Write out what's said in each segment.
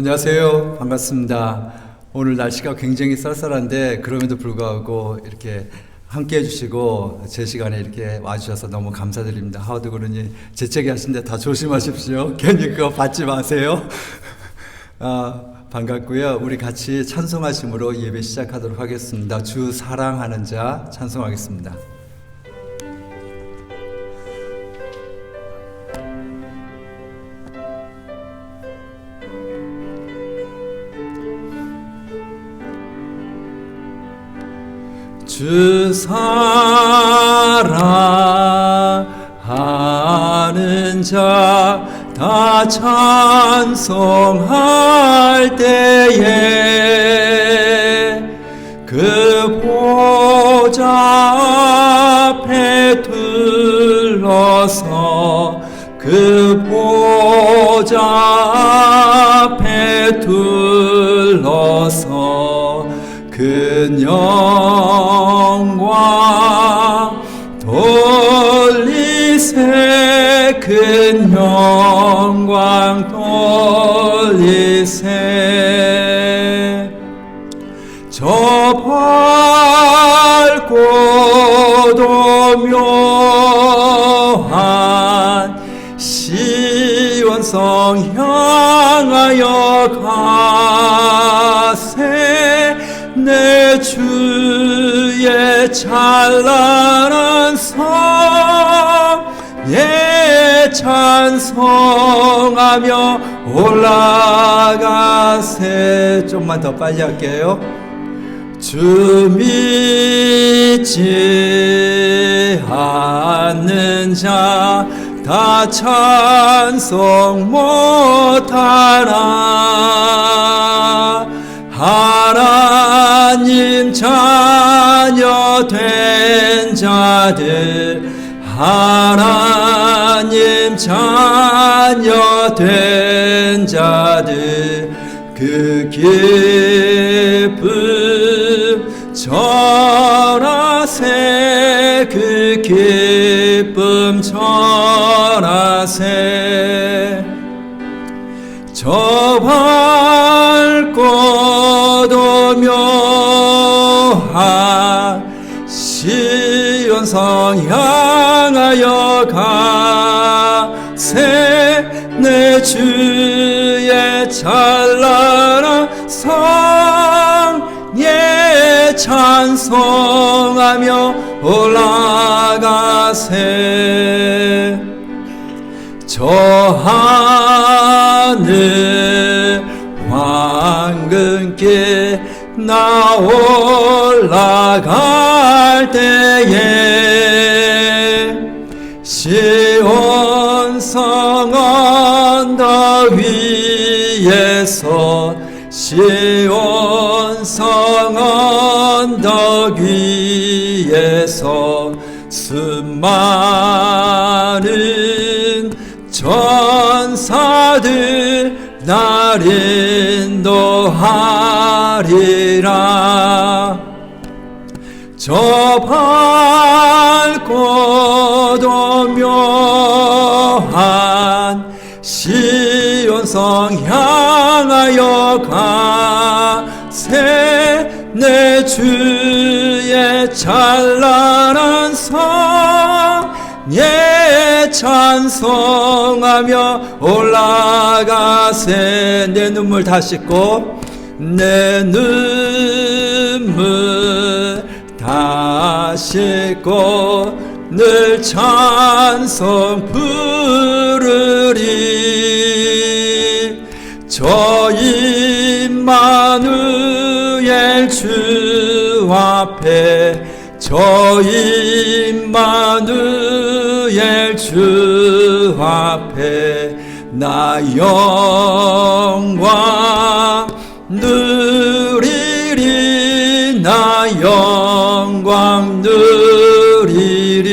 안녕하세요. 반갑습니다. 오늘 날씨가 굉장히 쌀쌀한데 그럼에도 불구하고 이렇게 함께 해주시고 제 시간에 이렇게 와주셔서 너무 감사드립니다. 하워드 그러니 재채기 하시는데 다 조심하십시오. 괜히 그거 받지 마세요. 반갑고요. 우리 같이 찬송하심으로 예배 시작하도록 하겠습니다. 주 사랑하는 자 찬송하겠습니다. 주 사랑하는 자 다 찬송할 때에 그 보좌 앞에 둘러서 그 보좌 앞에 둘러서 그 영광 돌리세 큰 영광 돌리세 저 밝고도 묘한 시온성 향하여 가세 내 주의 찬란한 성에 찬송하며 올라가세. 좀만 더 빨리 할게요. 주 믿지 않는 자 다 찬송 못하나 하나님 자녀 된 자들 하나님 자녀 된 자들 그 기쁨 전하세 그 기쁨 전하세 저 밝고도 묘한 시온성 향하여 가세 내 주의 찬란한 성에 찬송하며 올라가세 저 하늘 황금길 나 올라갈 때에 시온성 언덕 위에서 시온성 언덕 위에서 수많은 전사들 날 인도하리라 저 밝고도 묘한 시온성 향하여 가세 내 주의 찬란한 성에 찬송하며 올라가세 내 눈물 다 씻고 내 눈물 다 씻고 늘 찬송 부르리 저 임마누엘 주 앞에 저 임마누엘 주 앞에 나 영광 누리리 나 영광 누리리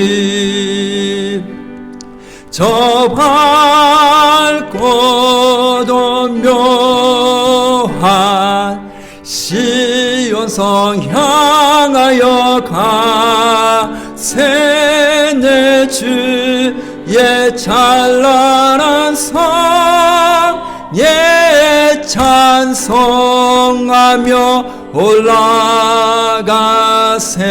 저 밝고도 묘한 시온성 향하여 가세 내 주의 찬란한 성에 찬송하며 올라가세.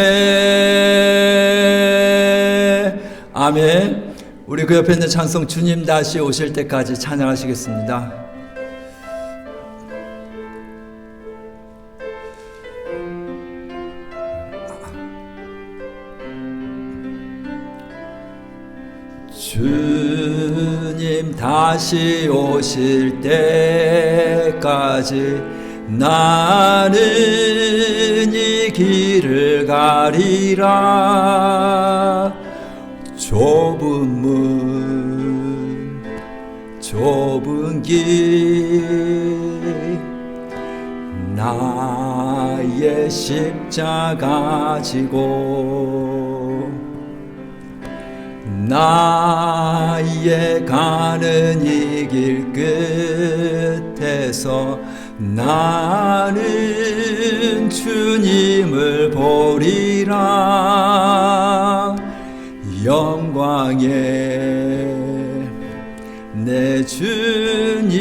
아멘. 우리 그 옆에 있는 찬송 주님 다시 오실 때까지 찬양하시겠습니다. 주님 다시 오실 때까지 나는 이 길을 가리라. 좁은 문 좁은 길 나의 십자가 지고 나의 가는 이 길 끝에서 나는 주님을 보리라. 영광의 내 주님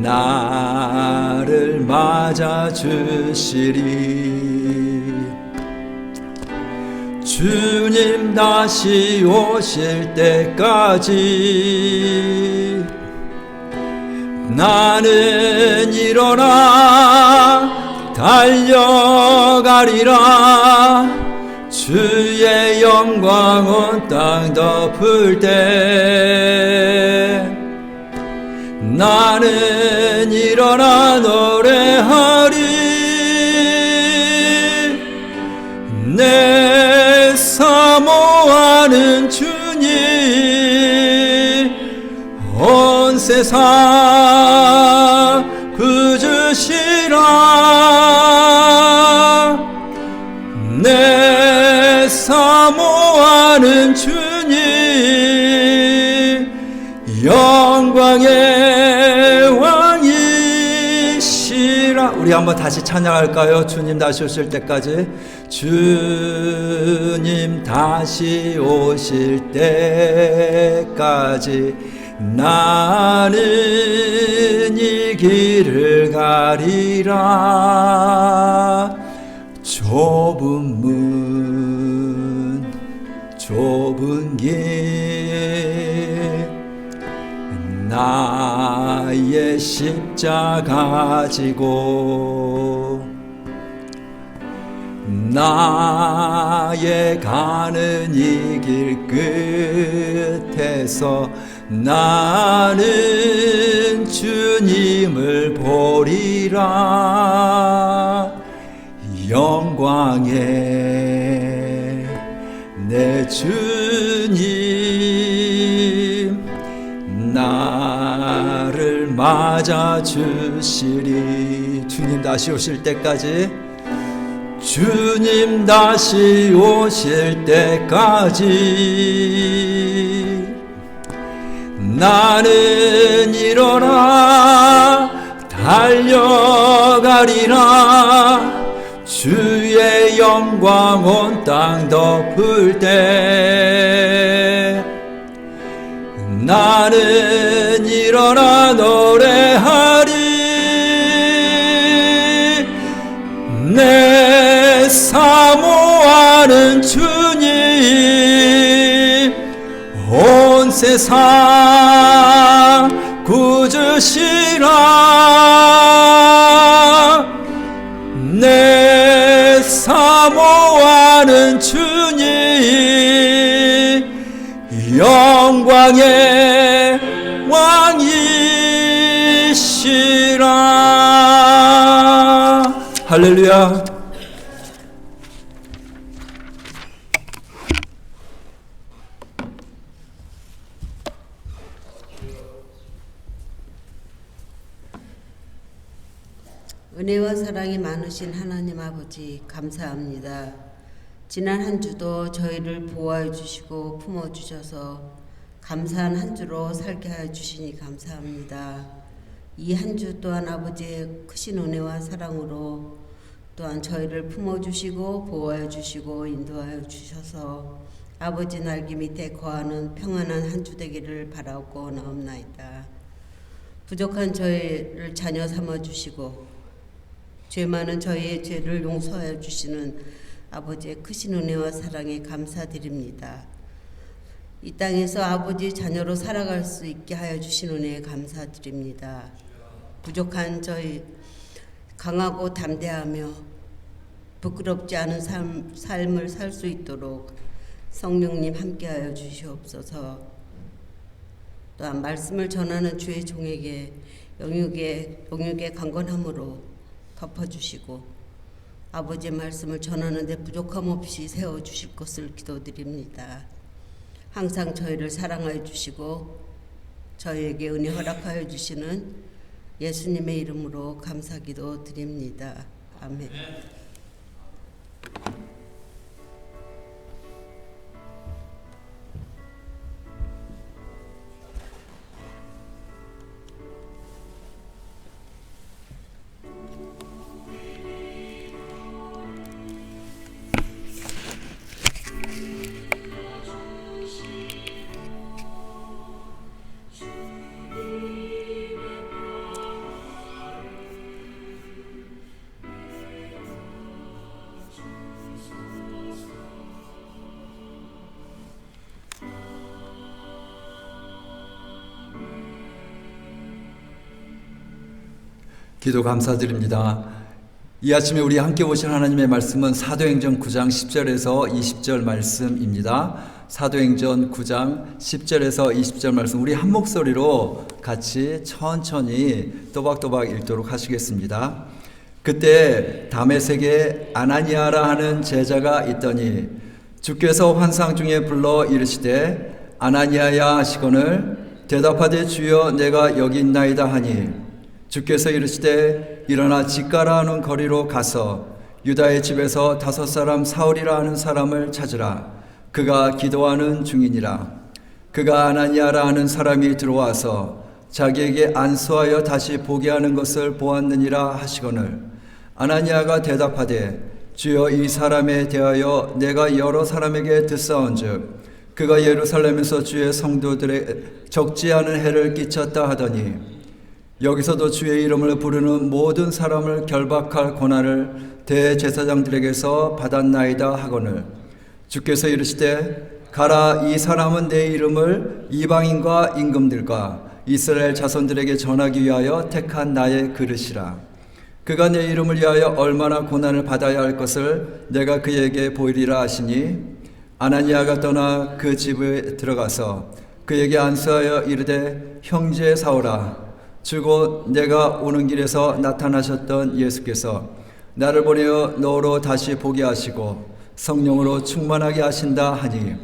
나를 맞아 주시리. 주님 다시 오실 때까지 나는 일어나 달려가리라. 주의 영광 온 땅 덮을 때 나는 일어나 노래하리. 내 사모하는 주님 온 세상 구주시라. 내 사모하는 주님 영광의 왕이시라. 우리 한번 다시 찬양할까요? 주님 다시 오실 때까지. 주님 다시 오실 때까지 나는 이 길을 가리라. 좁은 문 좁은 길 나의 십자가 지고 나의 가는 이 길 끝에서 나는 주님을 보리라. 영광의 내 주님 나를 맞아 주시리. 주님 다시 오실 때까지. 주님 다시 오실 때까지 나는 일어나 달려가리라. 주의 영광 온 땅 덮을 때 나는 일어나 노래하리. 내 사모하는 주님 온 세상 구주시라. 내 사모하는 주님 영광의 왕이시라. 할렐루야. 은혜와 사랑이 많으신 하나님 아버지 감사합니다. 지난 한 주도 저희를 보호해 주시고 품어 주셔서 감사한 한 주로 살게 해 주시니 감사합니다. 이 한 주 또한 아버지의 크신 은혜와 사랑으로 또한 저희를 품어 주시고 보호해 주시고 인도하여 주셔서 아버지 날개 밑에 거하는 평안한 한 주 되기를 바라고 나옵나이다. 부족한 저희를 자녀 삼아 주시고 죄 많은 저희의 죄를 용서하여 주시는 아버지의 크신 은혜와 사랑에 감사드립니다. 이 땅에서 아버지 자녀로 살아갈 수 있게 하여 주신 은혜에 감사드립니다. 부족한 저희 강하고 담대하며 부끄럽지 않은 삶을 살 수 있도록 성령님 함께하여 주시옵소서. 또한 말씀을 전하는 주의 종에게 영육의 강건함으로 덮어주시고 아버지의 말씀을 전하는데 부족함 없이 세워주실 것을 기도드립니다. 항상 저희를 사랑하여 주시고 저희에게 은혜 허락하여 주시는 예수님의 이름으로 감사기도 드립니다. 아멘. 기도 감사드립니다. 이 아침에 우리 함께 보신 하나님의 말씀은 사도행전 9장 10절에서 20절 말씀입니다. 사도행전 9장 10절에서 20절 말씀 우리 한 목소리로 같이 천천히 또박또박 읽도록 하시겠습니다. 그때 다메섹에 아나니아라 하는 제자가 있더니 주께서 환상 중에 불러 이르시되 아나니아야 하시거늘 대답하되 주여 내가 여기 있나이다 하니 주께서 이르시되 일어나 직가라 하는 거리로 가서 유다의 집에서 5 사람 사울이라 하는 사람을 찾으라. 그가 기도하는 중이니라. 그가 아나니아라 하는 사람이 들어와서 자기에게 안수하여 다시 보게 하는 것을 보았느니라 하시거늘 아나니아가 대답하되 주여 이 사람에 대하여 내가 여러 사람에게 듣사온즉 그가 예루살렘에서 주의 성도들의 적지 않은 해를 끼쳤다 하더니 여기서도 주의 이름을 부르는 모든 사람을 결박할 권한을 대제사장들에게서 받았나이다 하거늘 주께서 이르시되 가라 이 사람은 내 이름을 이방인과 임금들과 이스라엘 자손들에게 전하기 위하여 택한 나의 그릇이라. 그가 내 이름을 위하여 얼마나 고난을 받아야 할 것을 내가 그에게 보이리라 하시니 아나니아가 떠나 그 집에 들어가서 그에게 안수하여 이르되 형제 사울아 주곧 내가 오는 길에서 나타나셨던 예수께서 나를 보내어 너로 다시 보게 하시고 성령으로 충만하게 하신다 하니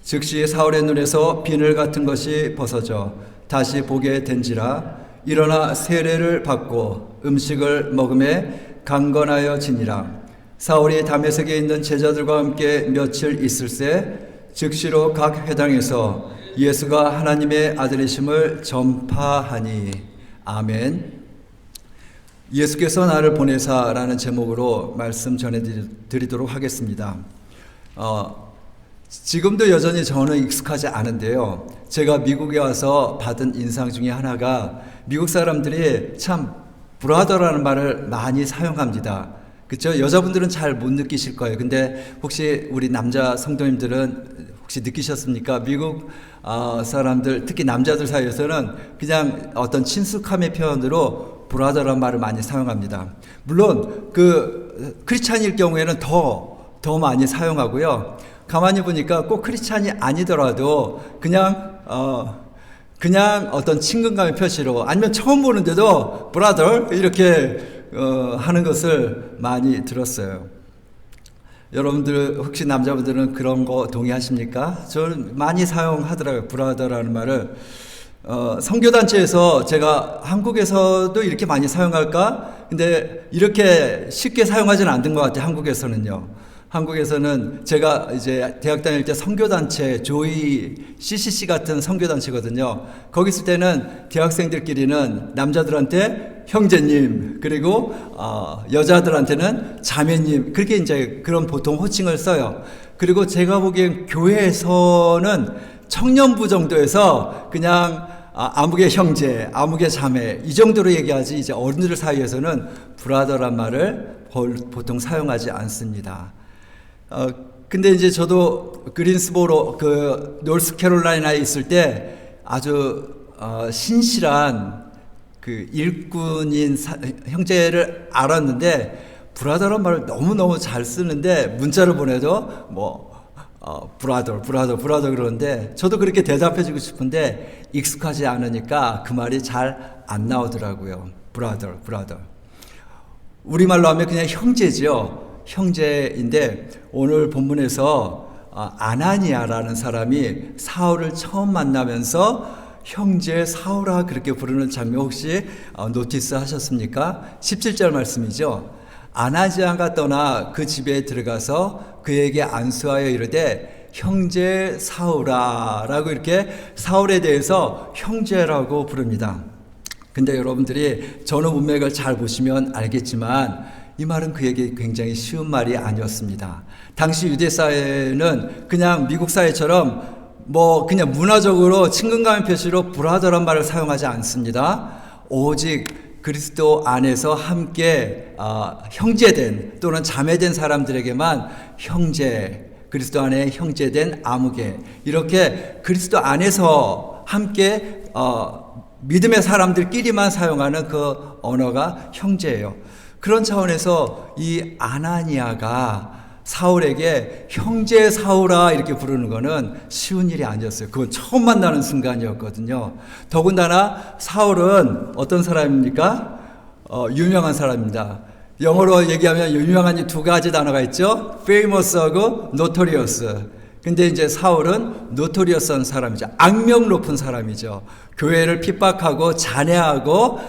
즉시 사울의 눈에서 비늘 같은 것이 벗어져 다시 보게 된지라 일어나 세례를 받고 음식을 먹음에 강건하여 지니라. 사울이 다메섹에 있는 제자들과 함께 며칠 있을새 즉시로 각 회당에서 예수가 하나님의 아들이심을 전파하니 아멘. 예수께서 나를 보내사라는 제목으로 말씀 전해드리도록 하겠습니다. 지금도 여전히 저는 익숙하지 않은데요. 제가 미국에 와서 받은 인상 중에 하나가 미국 사람들이 참 브라더라는 말을 많이 사용합니다. 그렇죠? 여자분들은 잘 못 느끼실 거예요. 근데 혹시 우리 남자 성도님들은 혹시 느끼셨습니까? 미국 사람들 특히 남자들 사이에서는 그냥 어떤 친숙함의 표현으로 브라더라는 말을 많이 사용합니다. 물론 그 크리스찬일 경우에는 더 많이 사용하고요. 가만히 보니까 꼭 크리스찬이 아니더라도 그냥 어떤 친근감의 표시로 아니면 처음 보는데도 브라더 이렇게 하는 것을 많이 들었어요. 여러분들 혹시 남자분들은 그런 거 동의하십니까? 저는 많이 사용하더라고요. 브라더라는 말을. 선교단체에서 제가 한국에서도 이렇게 많이 사용할까? 근데 이렇게 쉽게 사용하지는 않는 것 같아요. 한국에서는요. 한국에서는 제가 이제 대학 다닐 때 선교단체 조이 CCC 같은 선교단체거든요. 거기 있을 때는 대학생들끼리는 남자들한테 형제님 그리고 여자들한테는 자매님 그렇게 이제 그런 보통 호칭을 써요. 그리고 제가 보기엔 교회에서는 청년부 정도에서 그냥 아무개 형제, 아무개 자매 이 정도로 얘기하지 이제 어른들 사이에서는 브라더란 말을 보통 사용하지 않습니다. 근데 이제 저도 그린스보로 그 노스캐롤라이나에 있을 때 아주 신실한 그 일꾼인 형제를 알았는데 브라더란 말을 너무너무 잘 쓰는데 문자를 보내도 브라더 그러는데 저도 그렇게 대답해주고 싶은데 익숙하지 않으니까 그 말이 잘 안 나오더라고요. 브라더. 우리말로 하면 그냥 형제죠. 형제인데 오늘 본문에서 아나니아라는 사람이 사울을 처음 만나면서 형제 사울아 그렇게 부르는 장면 혹시 노티스 하셨습니까? 17절 말씀이죠. 아나니아가 떠나 그 집에 들어가서 그에게 안수하여 이르되 형제 사울아 라고 이렇게 사울에 대해서 형제라고 부릅니다. 근데 여러분들이 전후 문맥을 잘 보시면 알겠지만 이 말은 그에게 굉장히 쉬운 말이 아니었습니다. 당시 유대 사회는 그냥 미국 사회처럼 그냥 문화적으로 친근감의 표시로 브라더란 말을 사용하지 않습니다. 오직 그리스도 안에서 함께 형제된 또는 자매된 사람들에게만 형제, 그리스도 안에 형제된 아무개 이렇게 그리스도 안에서 함께 믿음의 사람들끼리만 사용하는 그 언어가 형제예요. 그런 차원에서 이 아나니아가 사울에게 형제 사울아 이렇게 부르는 거는 쉬운 일이 아니었어요. 그건 처음 만나는 순간이었거든요. 더군다나 사울은 어떤 사람입니까? 유명한 사람입니다. 영어로 얘기하면 유명한 이 두 가지 단어가 있죠. famous하고 notorious. 근데 이제 사울은 노토리어스한 사람이죠. 악명 높은 사람이죠. 교회를 핍박하고 잔해하고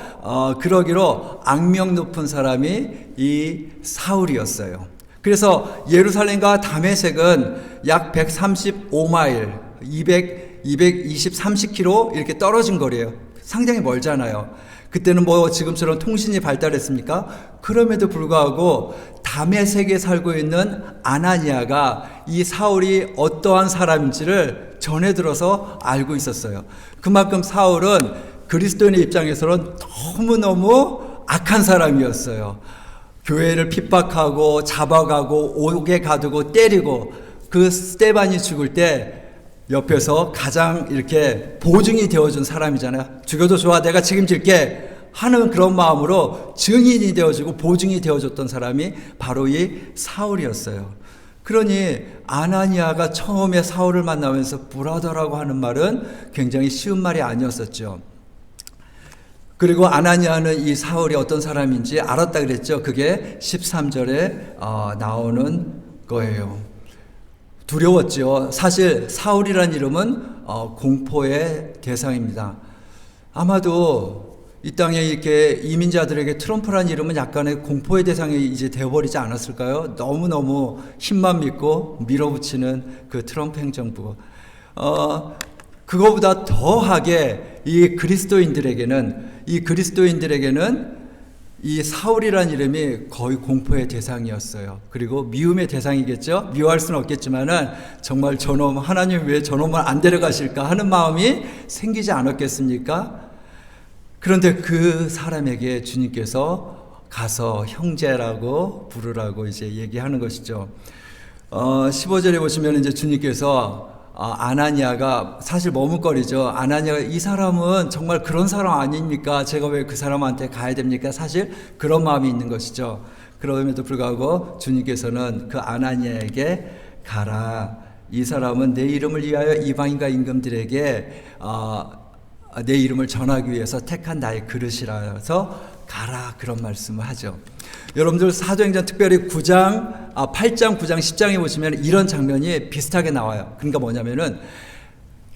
그러기로 악명 높은 사람이 이 사울이었어요. 그래서 예루살렘과 다메섹은 약 135마일, 230km 이렇게 떨어진 거리예요. 상당히 멀잖아요. 그때는 지금처럼 통신이 발달했습니까? 그럼에도 불구하고 다메섹에 살고 있는 아나니아가 이 사울이 어떠한 사람인지를 전해 들어서 알고 있었어요. 그만큼 사울은 그리스도인의 입장에서는 너무너무 악한 사람이었어요. 교회를 핍박하고 잡아가고 옥에 가두고 때리고 그 스데반이 죽을 때 옆에서 가장 이렇게 보증이 되어준 사람이잖아요. 죽여도 좋아 내가 책임질게 하는 그런 마음으로 증인이 되어주고 보증이 되어줬던 사람이 바로 이 사울이었어요. 그러니 아나니아가 처음에 사울을 만나면서 브라더라고 하는 말은 굉장히 쉬운 말이 아니었었죠. 그리고 아나니아는 이 사울이 어떤 사람인지 알았다 그랬죠. 그게 13절에 나오는 거예요. 두려웠죠. 사실 사울이라는 이름은 공포의 대상입니다. 아마도 이 땅에 이렇게 이민자들에게 트럼프라는 이름은 약간의 공포의 대상이 이제 되어버리지 않았을까요? 너무너무 힘만 믿고 밀어붙이는 그 트럼프 행정부. 그거보다 더하게 이 그리스도인들에게는 이 사울이라는 이름이 거의 공포의 대상이었어요. 그리고 미움의 대상이겠죠. 미워할 수는 없겠지만은 정말 저놈 하나님 왜 저놈을 안 데려가실까 하는 마음이 생기지 않았겠습니까? 그런데 그 사람에게 주님께서 가서 형제라고 부르라고 이제 얘기하는 것이죠. 15절에 보시면 이제 주님께서 아나니아가 사실 머뭇거리죠. 아나니아가 이 사람은 정말 그런 사람 아닙니까? 제가 왜 그 사람한테 가야 됩니까? 사실 그런 마음이 있는 것이죠. 그럼에도 불구하고 주님께서는 그 아나니아에게 가라. 이 사람은 내 이름을 위하여 이방인과 임금들에게 내 이름을 전하기 위해서 택한 나의 그릇이라서 가라 그런 말씀을 하죠. 여러분들 사도행전 특별히 8장, 9장, 10장에 보시면 이런 장면이 비슷하게 나와요. 그러니까 뭐냐면은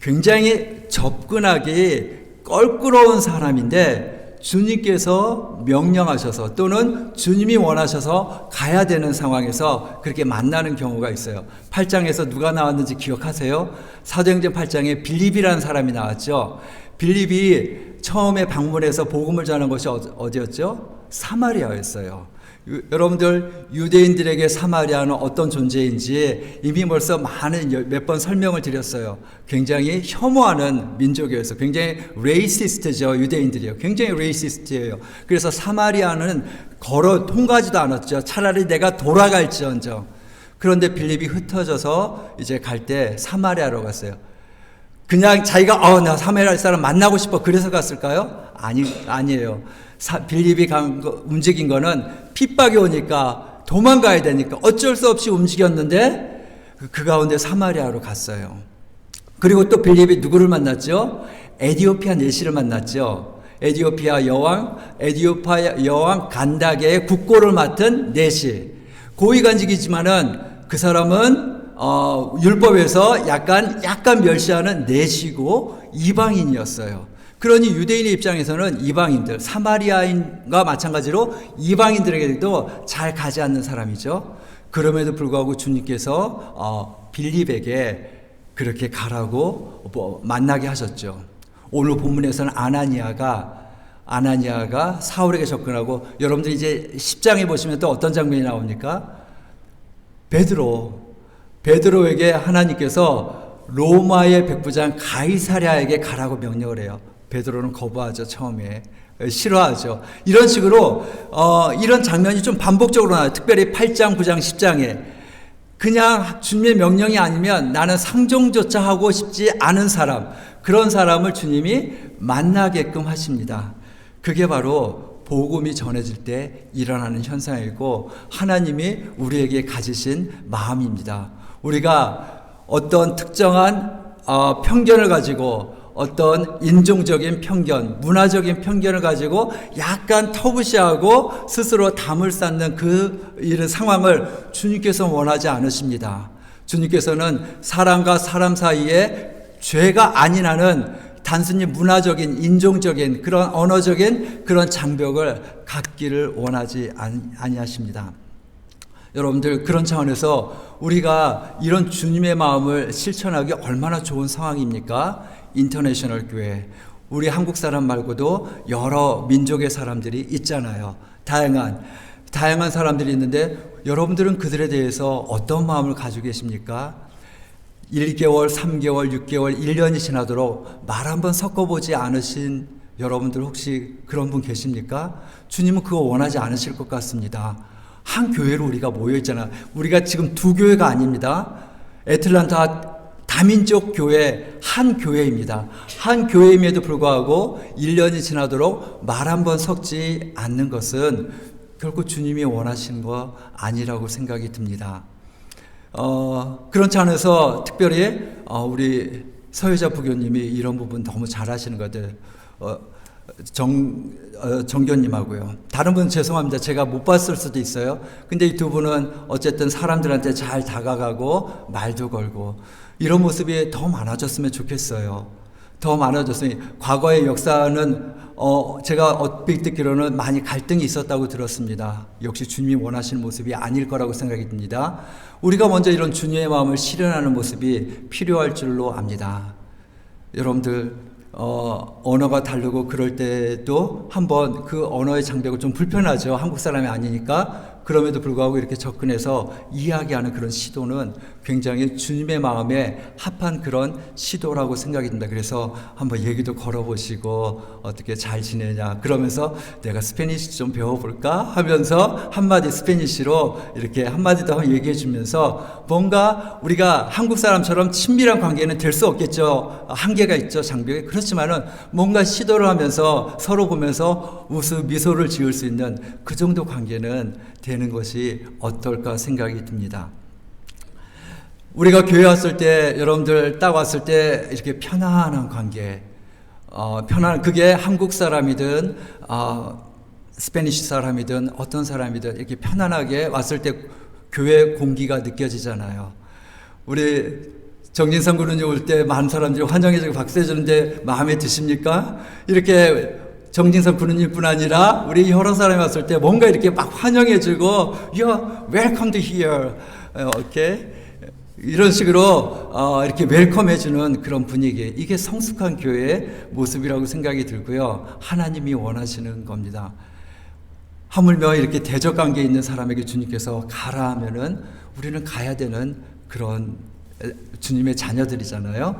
굉장히 접근하기 껄끄러운 사람인데 주님께서 명령하셔서 또는 주님이 원하셔서 가야 되는 상황에서 그렇게 만나는 경우가 있어요. 8장에서 누가 나왔는지 기억하세요? 사도행전 8장에 빌립이라는 사람이 나왔죠. 빌립이 처음에 방문해서 복음을 전한 것이 어디였죠? 사마리아였어요. 여러분들 유대인들에게 사마리아는 어떤 존재인지 이미 벌써 몇 번 설명을 드렸어요. 굉장히 혐오하는 민족이어서 굉장히 레이시스트죠. 유대인들이요. 굉장히 레이시스트예요. 그래서 사마리아는 통과하지도 않았죠. 차라리 내가 돌아갈지언정. 그런데 빌립이 흩어져서 이제 갈 때 사마리아로 갔어요. 그냥 자기가 나 사마리아 사람 만나고 싶어 그래서 갔을까요? 아니에요. 빌립이 움직인 거는 핍박이 오니까 도망가야 되니까 어쩔 수 없이 움직였는데 그 가운데 사마리아로 갔어요. 그리고 또 빌립이 누구를 만났죠? 에디오피아 내시를 만났죠. 에디오피아 여왕 간다게의 국고를 맡은 내시. 고위관직이지만은 그 사람은 율법에서 약간 멸시하는 내시고 이방인이었어요. 그러니 유대인의 입장에서는 이방인들, 사마리아인과 마찬가지로 이방인들에게도 잘 가지 않는 사람이죠. 그럼에도 불구하고 주님께서 빌립에게 그렇게 가라고 만나게 하셨죠. 오늘 본문에서는 아나니아가 사울에게 접근하고, 여러분들이 이제 10장에 보시면 또 어떤 장면이 나옵니까? 베드로에게 하나님께서 로마의 백부장 가이사랴에게 가라고 명령을 해요. 베드로는 거부하죠. 처음에 싫어하죠. 이런 식으로 이런 장면이 좀 반복적으로 나와요. 특별히 8장, 9장, 10장에 그냥 주님의 명령이 아니면 나는 상종조차 하고 싶지 않은 사람, 그런 사람을 주님이 만나게끔 하십니다. 그게 바로 복음이 전해질 때 일어나는 현상이고 하나님이 우리에게 가지신 마음입니다. 우리가 어떤 특정한 편견을 가지고, 어떤 인종적인 편견, 문화적인 편견을 가지고 약간 터부시하고 스스로 담을 쌓는 이런 상황을 주님께서 원하지 않으십니다. 주님께서는 사람과 사람 사이에 죄가 아니라는 단순히 문화적인, 인종적인, 그런 언어적인 그런 장벽을 갖기를 원하지 아니하십니다. 여러분들, 그런 차원에서 우리가 이런 주님의 마음을 실천하기 얼마나 좋은 상황입니까? 인터내셔널 교회, 우리 한국 사람 말고도 여러 민족의 사람들이 있잖아요. 다양한 사람들이 있는데 여러분들은 그들에 대해서 어떤 마음을 가지고 계십니까? 1개월, 3개월, 6개월, 1년이 지나도록 말 한번 섞어보지 않으신 여러분들 혹시 그런 분 계십니까? 주님은 그거 원하지 않으실 것 같습니다. 한 교회로 우리가 모여있잖아. 우리가 지금 두 교회가 아닙니다. 애틀란타 다민족 교회 한 교회입니다. 한 교회임에도 불구하고 1년이 지나도록 말 한번 섞지 않는 것은 결코 주님이 원하시는 거 아니라고 생각이 듭니다. 그런 차원에서 특별히 우리 서유자 부교님이 이런 부분 너무 잘하시는 것 같아요. 정교님하고요. 다른 분은 죄송합니다. 제가 못 봤을 수도 있어요. 근데 이 두 분은 어쨌든 사람들한테 잘 다가가고 말도 걸고 이런 모습이 더 많아졌으면 좋겠어요. 더 많아졌으니, 과거의 역사는 제가 얼핏 듣기로는 많이 갈등이 있었다고 들었습니다. 역시 주님이 원하시는 모습이 아닐 거라고 생각이 듭니다. 우리가 먼저 이런 주님의 마음을 실현하는 모습이 필요할 줄로 압니다. 여러분들, 언어가 다르고 그럴 때도 한번 그 언어의 장벽을 좀 불편하죠. 한국 사람이 아니니까. 그럼에도 불구하고 이렇게 접근해서 이야기하는 그런 시도는 굉장히 주님의 마음에 합한 그런 시도라고 생각이 듭니다. 그래서 한번 얘기도 걸어보시고 어떻게 잘 지내냐 그러면서 내가 스페니시 좀 배워볼까 하면서 한마디 스페니시로 이렇게 한마디 더 얘기해 주면서 뭔가 우리가 한국 사람처럼 친밀한 관계는 될 수 없겠죠. 한계가 있죠. 장벽에. 그렇지만은 뭔가 시도를 하면서 서로 보면서 미소를 지을 수 있는 그 정도 관계는 되는 것이 어떨까 생각이 듭니다. 우리가 교회 왔을 때, 여러분들 딱 왔을 때 이렇게 편안한 관계, 그게 한국 사람이든 스페니시 사람이든 어떤 사람이든 이렇게 편안하게 왔을 때 교회 공기가 느껴지잖아요. 우리 정진상 군은님 올 때 많은 사람들이 환영해주고 박수해주는데 마음에 드십니까? 이렇게 정진석 군우님뿐 아니라 우리 여러 사람이 왔을 때 뭔가 이렇게 막 환영해주고 You're welcome to here. 이렇게 이런 식으로 이렇게 웰컴해주는 그런 분위기, 이게 성숙한 교회의 모습이라고 생각이 들고요. 하나님이 원하시는 겁니다. 하물며 이렇게 대적 관계에 있는 사람에게 주님께서 가라 하면은 우리는 가야 되는 그런 주님의 자녀들이잖아요.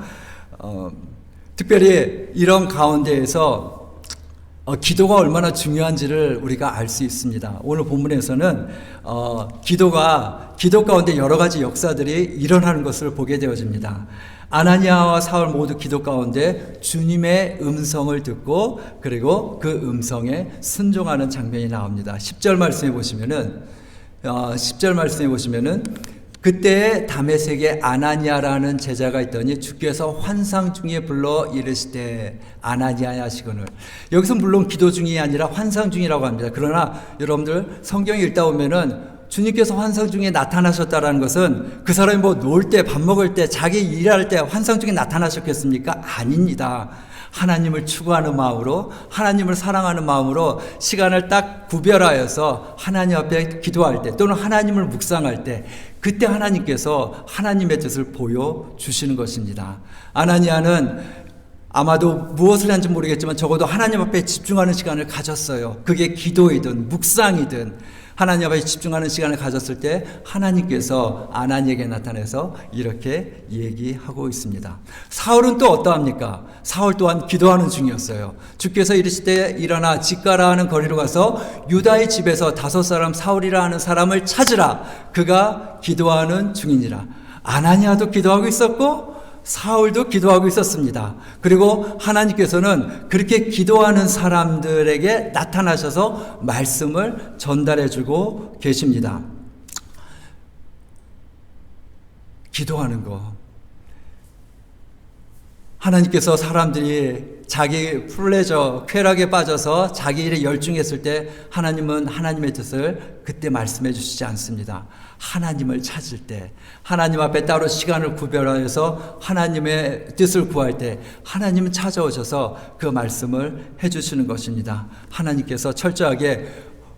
특별히 이런 가운데에서 기도가 얼마나 중요한지를 우리가 알 수 있습니다. 오늘 본문에서는 기도 가운데 여러 가지 역사들이 일어나는 것을 보게 되어집니다. 아나니아와 사울 모두 기도 가운데 주님의 음성을 듣고 그리고 그 음성에 순종하는 장면이 나옵니다. 10절 말씀해 보시면은 그때 다메섹에 아나니아라는 제자가 있더니 주께서 환상 중에 불러 이르시되 아나니아야 하시거늘. 여기서 물론 기도 중이 아니라 환상 중이라고 합니다. 그러나 여러분들 성경 읽다 보면은 주님께서 환상 중에 나타나셨다라는 것은 그 사람이 뭐 놀 때, 밥 먹을 때, 자기 일할 때 환상 중에 나타나셨겠습니까? 아닙니다. 하나님을 추구하는 마음으로, 하나님을 사랑하는 마음으로 시간을 딱 구별하여서 하나님 앞에 기도할 때 또는 하나님을 묵상할 때 그때 하나님께서 하나님의 뜻을 보여주시는 것입니다. 아나니아는 아마도 무엇을 한지 모르겠지만 적어도 하나님 앞에 집중하는 시간을 가졌어요. 그게 기도이든 묵상이든 하나님 앞에 집중하는 시간을 가졌을 때 하나님께서 아나니에게 나타나서 이렇게 얘기하고 있습니다. 사울은 또 어떠합니까? 사울 또한 기도하는 중이었어요. 주께서 이르시되 일어나 집가라 하는 거리로 가서 유다의 집에서 5사람 사울이라 하는 사람을 찾으라. 그가 기도하는 중이니라. 아나니아도 기도하고 있었고 사울도 기도하고 있었습니다. 그리고 하나님께서는 그렇게 기도하는 사람들에게 나타나셔서 말씀을 전달해 주고 계십니다. 기도하는 거. 하나님께서 사람들이 자기 플레저, 쾌락에 빠져서 자기 일에 열중했을 때 하나님은 하나님의 뜻을 그때 말씀해 주시지 않습니다. 하나님을 찾을 때, 하나님 앞에 따로 시간을 구별하여서 하나님의 뜻을 구할 때 하나님은 찾아오셔서 그 말씀을 해주시는 것입니다. 하나님께서 철저하게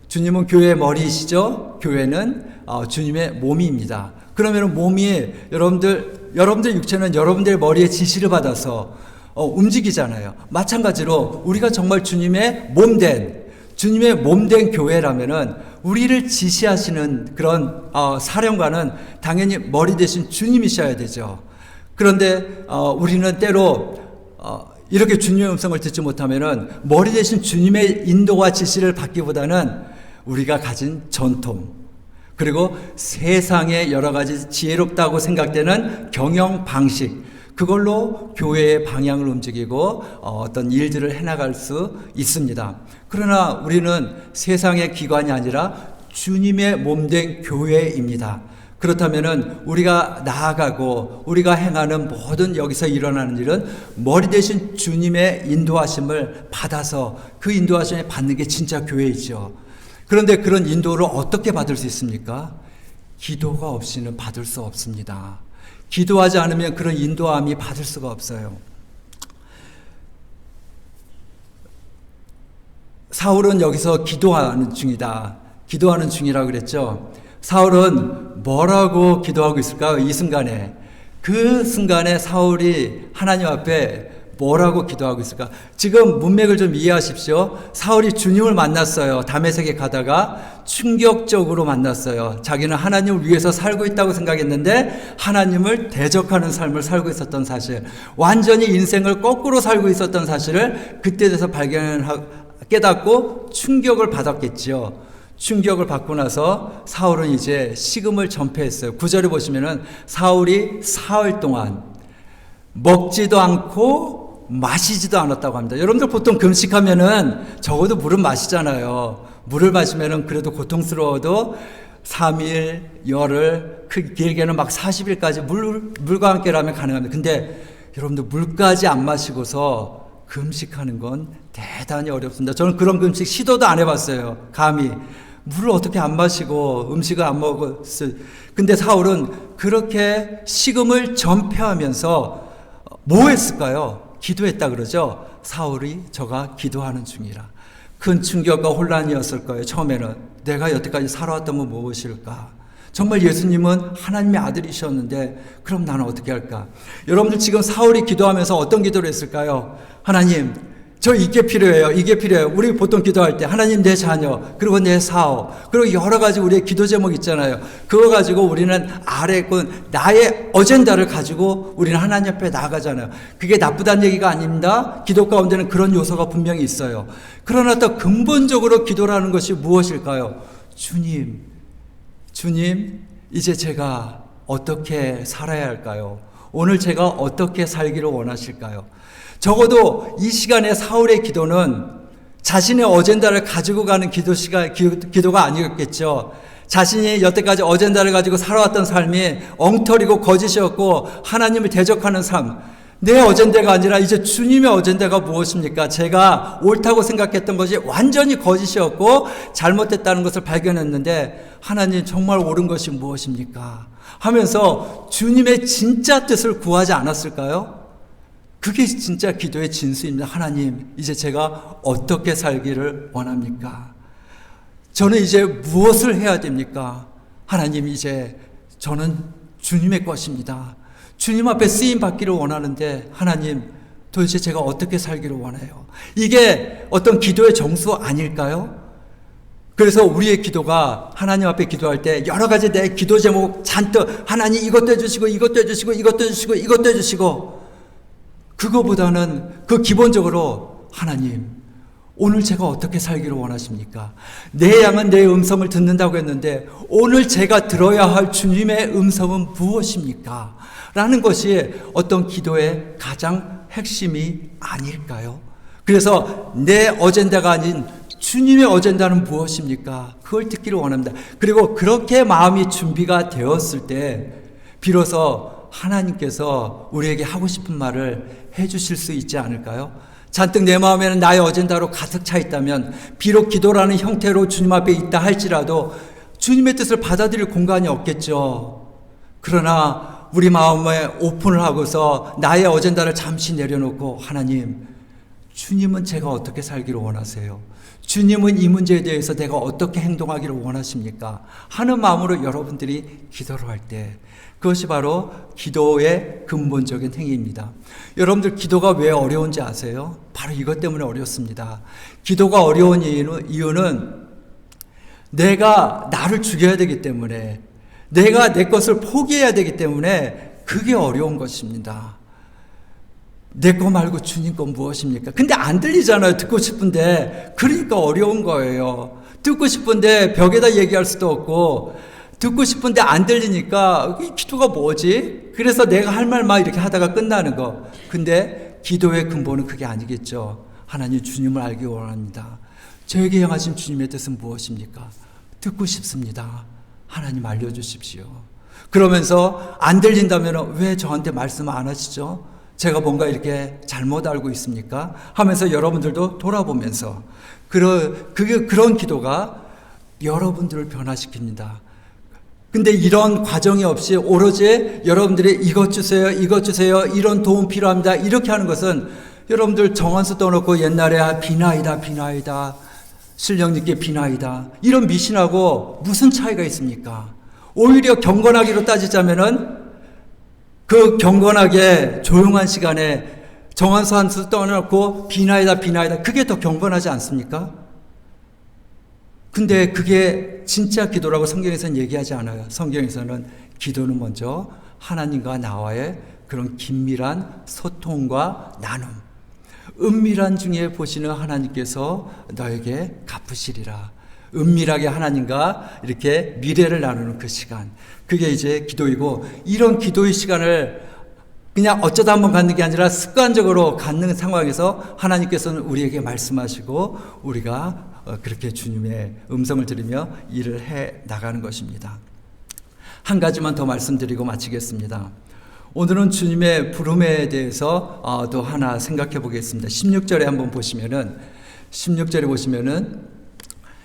주님은 교회의 머리이시죠? 교회는 주님의 몸입니다. 그러면 몸이 여러분들 육체는 여러분들의 머리에 지시를 받아서 움직이잖아요. 마찬가지로 우리가 정말 주님의 몸된 교회라면은 우리를 지시하시는 그런 사령관은 당연히 머리 대신 주님이셔야 되죠. 그런데 우리는 때로 이렇게 주님의 음성을 듣지 못하면은 머리 대신 주님의 인도와 지시를 받기보다는 우리가 가진 전통 그리고 세상의 여러 가지 지혜롭다고 생각되는 경영 방식 그걸로 교회의 방향을 움직이고 어떤 일들을 해나갈 수 있습니다. 그러나 우리는 세상의 기관이 아니라 주님의 몸된 교회입니다. 그렇다면은 우리가 나아가고 우리가 행하는 모든 여기서 일어나는 일은 머리 대신 주님의 인도하심을 받아서 그 인도하심을 받는 게 진짜 교회이죠. 그런데 그런 인도를 어떻게 받을 수 있습니까? 기도가 없이는 받을 수 없습니다. 기도하지 않으면 그런 인도함이 받을 수가 없어요. 사울은 여기서 기도하는 중이라고 그랬죠. 사울은 뭐라고 기도하고 있을까요? 이 순간에. 그 순간에 사울이 하나님 앞에 뭐라고 기도하고 있을까? 지금 문맥을 좀 이해하십시오. 사울이 주님을 만났어요. 다메섹에 가다가 충격적으로 만났어요. 자기는 하나님을 위해서 살고 있다고 생각했는데 하나님을 대적하는 삶을 살고 있었던 사실, 완전히 인생을 거꾸로 살고 있었던 사실을 그때 돼서 깨닫고 충격을 받았겠지요. 충격을 받고 나서 사울은 이제 식음을 전폐했어요. 9절에 보시면은 사울이 사흘 동안 먹지도 않고 마시지도 않았다고 합니다. 여러분들 보통 금식하면은 적어도 물은 마시잖아요. 물을 마시면은 그래도 고통스러워도 3일, 열흘, 길게는 막 40일까지 물과 함께라면 가능합니다. 근데 여러분들 물까지 안 마시고서 금식하는 건 대단히 어렵습니다. 저는 그런 금식 시도도 안 해봤어요. 감히. 물을 어떻게 안 마시고 음식을 안 먹었을. 근데 사울은 그렇게 식음을 전폐하면서 뭐 했을까요? 기도했다 그러죠. 사울이 저가 기도하는 중이라. 큰 충격과 혼란이었을 거예요. 처음에는 내가 여태까지 살아왔던 건 무엇일까? 정말 예수님은 하나님의 아들이셨는데 그럼 나는 어떻게 할까? 여러분들 지금 사울이 기도하면서 어떤 기도를 했을까요? 하나님, 저 이게 필요해요. 이게 필요해요. 우리 보통 기도할 때 하나님 내 자녀, 그리고 내 사업, 그리고 여러 가지 우리의 기도 제목 있잖아요. 그거 가지고 우리는 아래 나의 어젠다를 가지고 우리는 하나님 앞에 나아가잖아요. 그게 나쁘다는 얘기가 아닙니다. 기도 가운데는 그런 요소가 분명히 있어요. 그러나 또 근본적으로 기도라는 것이 무엇일까요? 주님, 이제 제가 어떻게 살아야 할까요? 오늘 제가 어떻게 살기를 원하실까요? 적어도 이 시간에 사울의 기도는 자신의 어젠다를 가지고 가는 기도가 아니었겠죠. 자신이 여태까지 어젠다를 가지고 살아왔던 삶이 엉터리고 거짓이었고 하나님을 대적하는 삶. 내 어젠다가 아니라 이제 주님의 어젠다가 무엇입니까? 제가 옳다고 생각했던 것이 완전히 거짓이었고 잘못됐다는 것을 발견했는데 하나님 정말 옳은 것이 무엇입니까? 하면서 주님의 진짜 뜻을 구하지 않았을까요? 그게 진짜 기도의 진수입니다. 하나님, 이제 제가 어떻게 살기를 원합니까? 저는 이제 무엇을 해야 됩니까? 하나님, 이제 저는 주님의 것입니다. 주님 앞에 쓰임 받기를 원하는데 하나님, 도대체 제가 어떻게 살기를 원해요? 이게 어떤 기도의 정수 아닐까요? 그래서 우리의 기도가 하나님 앞에 기도할 때 여러 가지 내 기도 제목 잔뜩 하나님 이것도 해주시고 이것도 해주시고 이것도 해주시고 이것도 해주시고 그거보다는 그 기본적으로 하나님 오늘 제가 어떻게 살기를 원하십니까? 내 양은 내 음성을 듣는다고 했는데 오늘 제가 들어야 할 주님의 음성은 무엇입니까? 라는 것이 어떤 기도의 가장 핵심이 아닐까요? 그래서 내 어젠다가 아닌 주님의 어젠다는 무엇입니까? 그걸 듣기를 원합니다. 그리고 그렇게 마음이 준비가 되었을 때 비로소 하나님께서 우리에게 하고 싶은 말을 해주실 수 있지 않을까요? 잔뜩 내 마음에는 나의 어젠다로 가득 차 있다면 비록 기도라는 형태로 주님 앞에 있다 할지라도 주님의 뜻을 받아들일 공간이 없겠죠. 그러나 우리 마음에 오픈을 하고서 나의 어젠다를 잠시 내려놓고 하나님, 주님은 제가 어떻게 살기를 원하세요? 주님은 이 문제에 대해서 내가 어떻게 행동하기를 원하십니까? 하는 마음으로 여러분들이 기도를 할 때 그것이 바로 기도의 근본적인 행위입니다. 여러분들 기도가 왜 어려운지 아세요? 바로 이것 때문에 어렵습니다. 기도가 어려운 이유는 내가 나를 죽여야 되기 때문에 내가 내 것을 포기해야 되기 때문에 그게 어려운 것입니다. 내 거 말고 주님 건 무엇입니까? 근데 안 들리잖아요. 듣고 싶은데. 그러니까 어려운 거예요. 듣고 싶은데 벽에다 얘기할 수도 없고 듣고 싶은데 안 들리니까 이 기도가 뭐지? 그래서 내가 할 말 막 이렇게 하다가 끝나는 거. 근데 기도의 근본은 그게 아니겠죠. 하나님 주님을 알기 원합니다. 저에게 향하신 주님의 뜻은 무엇입니까? 듣고 싶습니다. 하나님 알려주십시오. 그러면서 안 들린다면 왜 저한테 말씀 안 하시죠? 제가 뭔가 이렇게 잘못 알고 있습니까? 하면서 여러분들도 돌아보면서 그런 기도가 여러분들을 변화시킵니다. 근데 이런 과정이 없이 오로지 여러분들이 이것 주세요, 이런 도움 필요합니다. 이렇게 하는 것은 여러분들 정한수 떠놓고 옛날에 비나이다. 신령님께 비나이다. 이런 미신하고 무슨 차이가 있습니까? 오히려 경건하기로 따지자면은 그 경건하게 조용한 시간에 정한수 한 수 떠나놓고 비나이다. 그게 더 경건하지 않습니까? 근데 그게 진짜 기도라고 성경에서는 얘기하지 않아요. 성경에서는 기도는 먼저 하나님과 나와의 그런 긴밀한 소통과 나눔. 은밀한 중에 보시는 하나님께서 너에게 갚으시리라. 은밀하게 하나님과 이렇게 미래를 나누는 그 시간. 그게 이제 기도이고, 이런 기도의 시간을 그냥 어쩌다 한번 갖는 게 아니라 습관적으로 갖는 상황에서 하나님께서는 우리에게 말씀하시고 우리가 그렇게 주님의 음성을 들으며 일을 해 나가는 것입니다. 한 가지만 더 말씀드리고 마치겠습니다. 오늘은 주님의 부름에 대해서 또 하나 생각해 보겠습니다. 16절에 한번 보시면은, 16절에 보시면은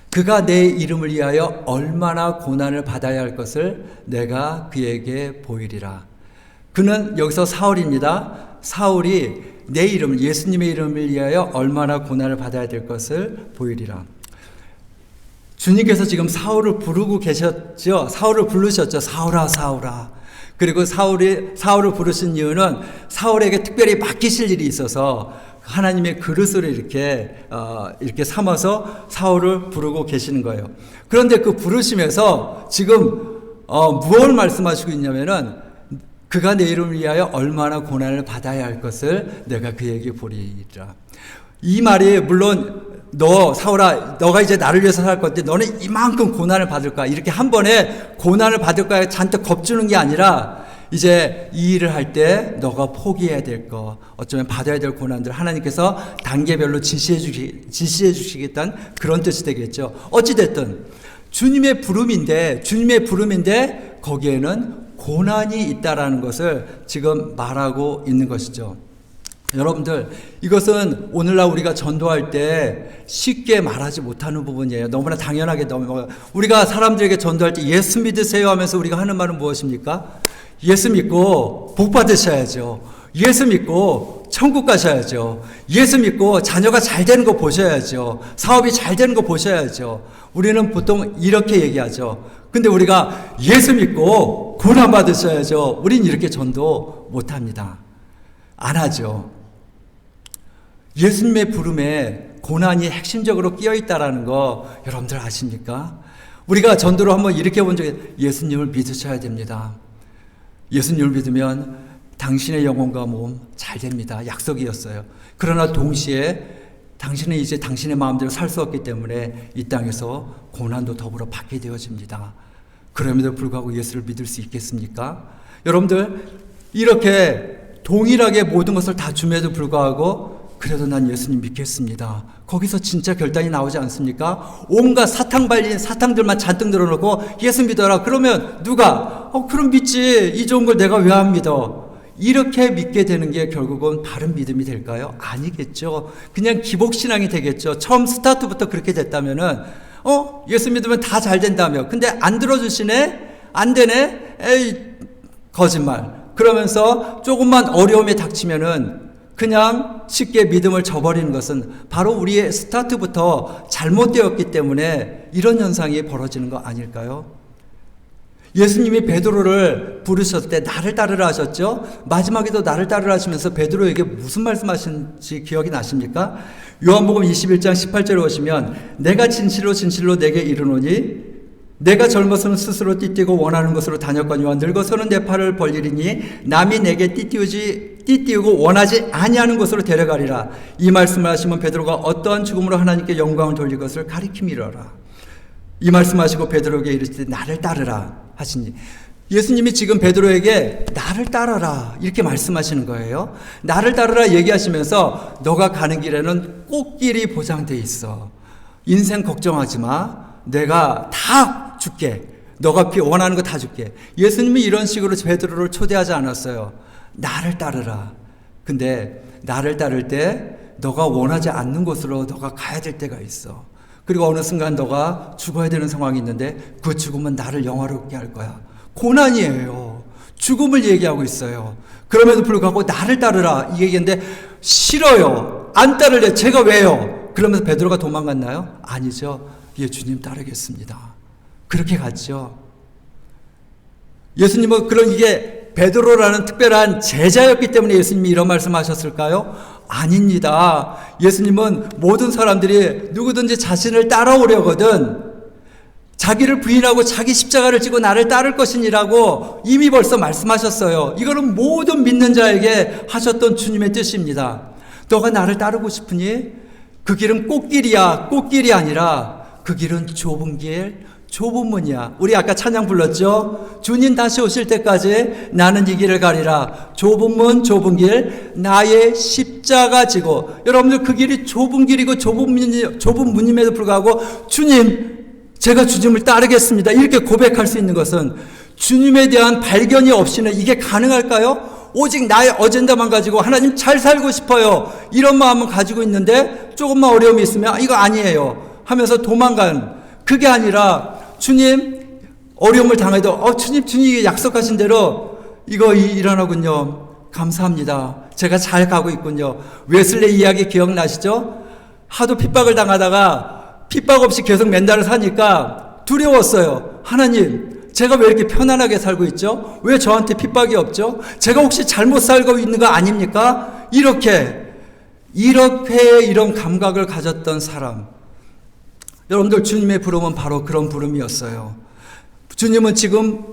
그가 내 이름을 위하여 얼마나 고난을 받아야 할 것을 내가 그에게 보이리라. 그는 여기서 사울입니다. 사울이 내 이름을, 예수님의 이름을 위하여 얼마나 고난을 받아야 될 것을 보이리라. 주님께서 지금 사울을 부르고 계셨죠. 사울을 부르셨죠. 사울아. 그리고 사울을 부르신 이유는 사울에게 특별히 맡기실 일이 있어서 하나님의 그릇으로 이렇게 삼아서 사울을 부르고 계시는 거예요. 그런데 그 부르심에서 지금 무엇을 말씀하시고 있냐면은 그가 내 이름을 위하여 얼마나 고난을 받아야 할 것을 내가 그에게 보리라. 이 말이 물론 너 사울아 너가 이제 나를 위해서 살 건데 너는 이만큼 고난을 받을 거야. 이렇게 한 번에 고난을 받을 거야 잔뜩 겁주는 게 아니라 이제 이 일을 할 때 너가 포기해야 될 거, 어쩌면 받아야 될 고난들 하나님께서 단계별로 지시해 주시겠다는 그런 뜻이 되겠죠. 어찌됐든 주님의 부름인데 거기에는 고난이 있다라는 것을 지금 말하고 있는 것이죠. 여러분들, 이것은 오늘날 우리가 전도할 때 쉽게 말하지 못하는 부분이에요. 너무나 당연하게 우리가 사람들에게 전도할 때 예수 믿으세요 하면서 우리가 하는 말은 무엇입니까? 예수 믿고 복 받으셔야죠. 예수 믿고 천국 가셔야죠. 예수 믿고 자녀가 잘 되는 거 보셔야죠. 사업이 잘 되는 거 보셔야죠. 우리는 보통 이렇게 얘기하죠. 근데 우리가 예수 믿고 고난 받으셔야죠. 우린 이렇게 전도 못합니다. 안 하죠. 예수님의 부름에 고난이 핵심적으로 끼어 있다라는 거 여러분들 아십니까? 우리가 전도로 한번 이렇게 본 적이 예수님을 믿으셔야 됩니다. 예수님을 믿으면 당신의 영혼과 몸 잘 됩니다. 약속이었어요. 그러나 동시에 당신은 이제 당신의 마음대로 살 수 없기 때문에 이 땅에서 고난도 더불어 받게 되어집니다. 그럼에도 불구하고 예수를 믿을 수 있겠습니까? 여러분들, 이렇게 동일하게 모든 것을 다 줌에도 불구하고 그래도 난 예수님 믿겠습니다. 거기서 진짜 결단이 나오지 않습니까? 온갖 사탕 발린 사탕들만 잔뜩 늘어놓고 예수 믿어라. 그러면 누가 그럼 믿지. 이 좋은 걸 내가 왜 안 믿어? 이렇게 믿게 되는 게 결국은 바른 믿음이 될까요? 아니겠죠. 그냥 기복신앙이 되겠죠. 처음 스타트부터 그렇게 됐다면은 예수 믿으면 다 잘 된다며. 근데 안 들어주시네? 안 되네? 에이, 거짓말. 그러면서 조금만 어려움이 닥치면은 그냥 쉽게 믿음을 저버리는 것은 바로 우리의 스타트부터 잘못되었기 때문에 이런 현상이 벌어지는 거 아닐까요? 예수님이 베드로를 부르셨을 때 나를 따르라 하셨죠? 마지막에도 나를 따르라 하시면서 베드로에게 무슨 말씀하신지 기억이 나십니까? 요한복음 21장 18절에 보시면 내가 진실로 진실로 내게 이르노니 내가 젊어서는 스스로 띠띠고 원하는 곳으로 다녔거니와 늙어서는 내 팔을 벌리리니 남이 내게 띠띠우고 원하지 아니하는 곳으로 데려가리라. 이 말씀을 하시면 베드로가 어떠한 죽음으로 하나님께 영광을 돌릴 것을 가리킴이러라. 이 말씀하시고 베드로에게 이르시되 나를 따르라 하시니 예수님이 지금 베드로에게 나를 따르라 이렇게 말씀하시는 거예요. 나를 따르라 얘기하시면서 너가 가는 길에는 꽃길이 보장돼 있어. 인생 걱정하지 마. 내가 다 줄게. 너가 원하는 거 다 줄게. 예수님이 이런 식으로 베드로를 초대하지 않았어요. 나를 따르라. 근데 나를 따를 때 너가 원하지 않는 곳으로 너가 가야 될 때가 있어. 그리고 어느 순간 너가 죽어야 되는 상황이 있는데 그 죽음은 나를 영화롭게 할 거야. 고난이에요. 죽음을 얘기하고 있어요. 그럼에도 불구하고 나를 따르라 이 얘기인데 싫어요. 안 따를래. 제가 왜요? 그러면서 베드로가 도망갔나요? 아니죠. 예, 주님 따르겠습니다. 그렇게 갔죠. 예수님은 그런 이게 베드로라는 특별한 제자였기 때문에 예수님이 이런 말씀하셨을까요? 아닙니다. 예수님은 모든 사람들이 누구든지 자신을 따라오려거든 자기를 부인하고 자기 십자가를 지고 나를 따를 것이니라고 이미 벌써 말씀하셨어요. 이거는 모든 믿는 자에게 하셨던 주님의 뜻입니다. 너가 나를 따르고 싶으니 그 길은 꽃길이야. 꽃길이 아니라 그 길은 좁은 길, 좁은 문이야. 우리 아까 찬양 불렀죠? 주님 다시 오실 때까지 나는 이 길을 가리라. 좁은 문, 좁은 길, 나의 십자가 지고. 여러분들 그 길이 좁은 길이고 좁은 문임에도 불구하고 주님, 제가 주님을 따르겠습니다. 이렇게 고백할 수 있는 것은 주님에 대한 발견이 없이는 이게 가능할까요? 오직 나의 어젠다만 가지고 하나님 잘 살고 싶어요. 이런 마음을 가지고 있는데 조금만 어려움이 있으면 이거 아니에요. 하면서 도망간 그게 아니라 주님 어려움을 당해도 주님이 약속하신 대로 이거 일어나군요. 감사합니다. 제가 잘 가고 있군요. 웨슬레이 이야기 기억나시죠? 하도 핍박을 당하다가 핍박 없이 계속 맨날을 사니까 두려웠어요. 하나님 제가 왜 이렇게 편안하게 살고 있죠? 왜 저한테 핍박이 없죠? 제가 혹시 잘못 살고 있는 거 아닙니까? 이렇게 이렇게 이런 감각을 가졌던 사람, 여러분들 주님의 부름은 바로 그런 부름이었어요. 주님은 지금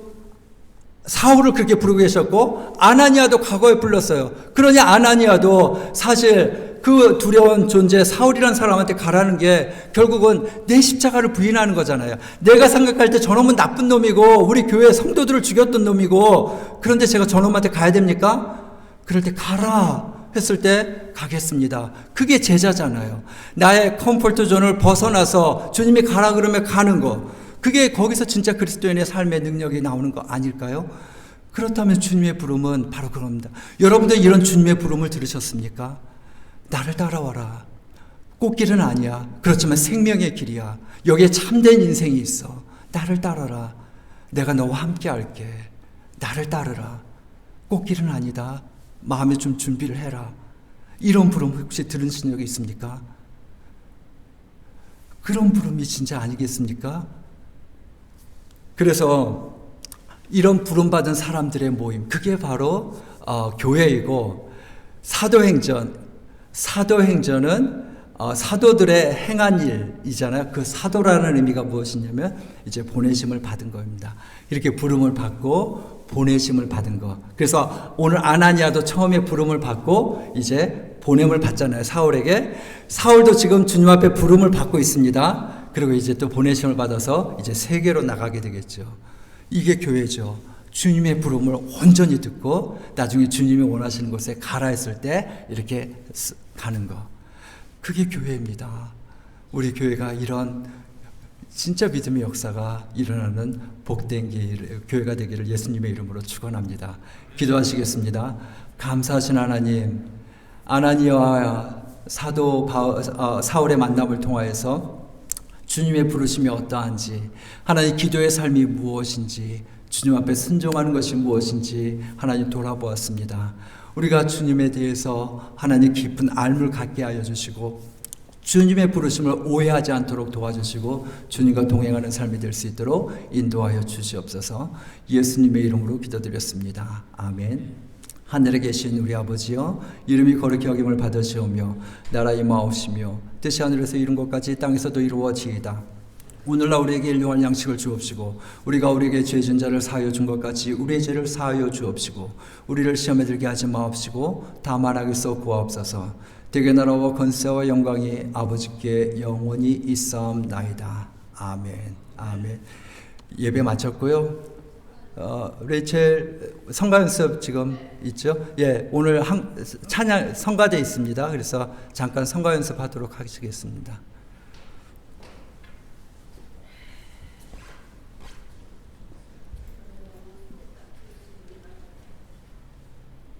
사울을 그렇게 부르고 계셨고 아나니아도 과거에 불렀어요. 그러니 아나니아도 사실 그 두려운 존재 사울이라는 사람한테 가라는 게 결국은 내 십자가를 부인하는 거잖아요. 내가 생각할 때 저놈은 나쁜 놈이고 우리 교회 성도들을 죽였던 놈이고, 그런데 제가 저놈한테 가야 됩니까? 그럴 때 가라 했을 때 가겠습니다. 그게 제자잖아요. 나의 컴포트 존을 벗어나서 주님이 가라 그러면 가는 거, 그게 거기서 진짜 그리스도인의 삶의 능력이 나오는 거 아닐까요? 그렇다면 주님의 부름은 바로 그겁니다. 여러분들 이런 주님의 부름을 들으셨습니까? 나를 따라와라. 꽃길은 아니야. 그렇지만 생명의 길이야. 여기에 참된 인생이 있어. 나를 따라라. 내가 너와 함께 할게. 나를 따르라. 꽃길은 아니다. 마음에 좀 준비를 해라. 이런 부름 혹시 들으신 적이 있습니까? 그런 부름이 진짜 아니겠습니까? 그래서 이런 부름받은 사람들의 모임, 그게 바로 교회이고, 사도행전은 사도들의 행한 일이잖아요. 그 사도라는 의미가 무엇이냐면 이제 보내심을 받은 겁니다. 이렇게 부름을 받고 보내심을 받은 거. 그래서 오늘 아나니아도 처음에 부름을 받고 이제 보냄을 받잖아요. 사울에게. 사울도 지금 주님 앞에 부름을 받고 있습니다. 그리고 이제 또 보내심을 받아서 이제 세계로 나가게 되겠죠. 이게 교회죠. 주님의 부름을 온전히 듣고 나중에 주님이 원하시는 곳에 가라 했을 때 이렇게 가는 거. 그게 교회입니다. 우리 교회가 이런 진짜 믿음의 역사가 일어나는 복된 교회가 되기를 예수님의 이름으로 축원합니다. 기도하시겠습니다. 감사하신 하나님, 아나니아와 사울의 만남을 통하여서 주님의 부르심이 어떠한지, 하나님 기도의 삶이 무엇인지, 주님 앞에 순종하는 것이 무엇인지 하나님 돌아보았습니다. 우리가 주님에 대해서 하나님 깊은 알을 갖게 하여 주시고 주님의 부르심을 오해하지 않도록 도와주시고 주님과 동행하는 삶이 될 수 있도록 인도하여 주시옵소서. 예수님의 이름으로 기도드렸습니다. 아멘. 하늘에 계신 우리 아버지여, 이름이 거룩히 여김을 받으시오며 나라 임하옵시며 뜻이 하늘에서 이룬 것까지 땅에서도 이루어지이다. 오늘날 우리에게 일용할 양식을 주옵시고 우리가 우리에게 죄진 자를 사하여 준 것같이 우리의 죄를 사하여 주옵시고 우리를 시험에 들게 하지 마옵시고 다만 악에서 구하옵소서. 대개 나라와 권세와 영광이 아버지께 영원히 있사옵나이다. 아멘. 아멘. 예배 마쳤고요. 레이첼 성가 연습 지금 있죠? 예, 오늘 찬양 성가대 있습니다. 그래서 잠깐 성가 연습하도록 하시겠습니다.